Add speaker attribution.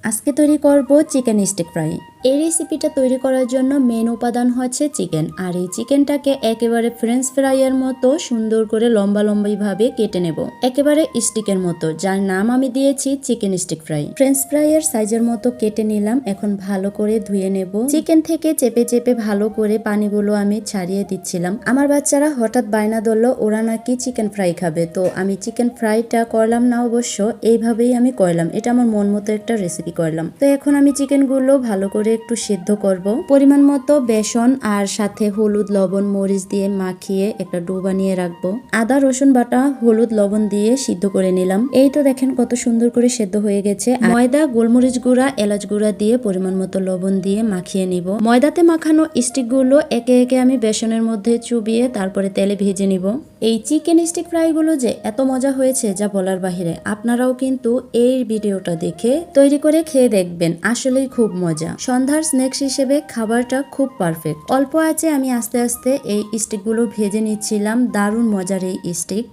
Speaker 1: আজকে তৈরি করব চিকেন স্টিক ফ্রাই। এই রেসিপিটা তৈরি করার জন্য মেন উপাদান হচ্ছে চিকেন, আর এই চিকেনটাকে একেবারে ফ্রেঞ্চ ফ্রাইয়ের মতো সুন্দর করে লম্বা লম্বাইভাবে কেটে নেব, একেবারে স্টিকের মতো, যার নাম আমি দিয়েছি চিকেন স্টিক ফ্রাই। ফ্রেঞ্চ ফ্রাইয়ের সাইজের মতো কেটে নিলাম। এখন ভালো করে ধুয়ে নেব। চিকেন থেকে চেপে চেপে ভালো করে পানিগুলো আমি ছাড়িয়ে দিচ্ছিলাম। আমার বাচ্চারা হঠাৎ বায়না ধরলো ওরা নাকি চিকেন ফ্রাই খাবে, তো আমি চিকেন ফ্রাইটা করলাম না, অবশ্য এইভাবেই আমি করলাম। এটা আমার মন মতো একটা রেসিপি করলাম। তো এখন আমি চিকেনগুলো ভালো করে একটু সিদ্ধ করব। পরিমাণ মতো বেসন আর সাথে হলুদ লবণ মরিচ দিয়ে মাখিয়ে একটা ডো বানিয়ে রাখবো। আদা রসুন বাটা হলুদ লবণ দিয়ে সিদ্ধ করে নিলাম। এই তো দেখেন কত সুন্দর করে সিদ্ধ হয়ে গেছে। ময়দা গোলমরিচ গুঁড়া এলাচ গুঁড়া দিয়ে পরিমাণ মতো লবণ দিয়ে মাখিয়ে নিব। ময়দাতে মাখানো স্টিক গুলো একে একে আমি বেসনের মধ্যে চুবিয়ে তারপরে তেলে ভেজে নিব। এই চিকেন স্টিক ফ্রাই গুলো যে এত মজা হয়েছে যা বলার বাহিরে। আপনারাও কিন্তু এই ভিডিওটা দেখে তৈরি করে খেয়ে দেখবেন, আসলেই খুব মজা। সন্ধ্যার স্ন্যাক্স হিসেবে খাবারটা খুব পারফেক্ট। অল্প আঁচে আমি আস্তে আস্তে এই স্টিক গুলো ভেজে নিচ্ছিলাম। দারুণ মজার এই স্টিক।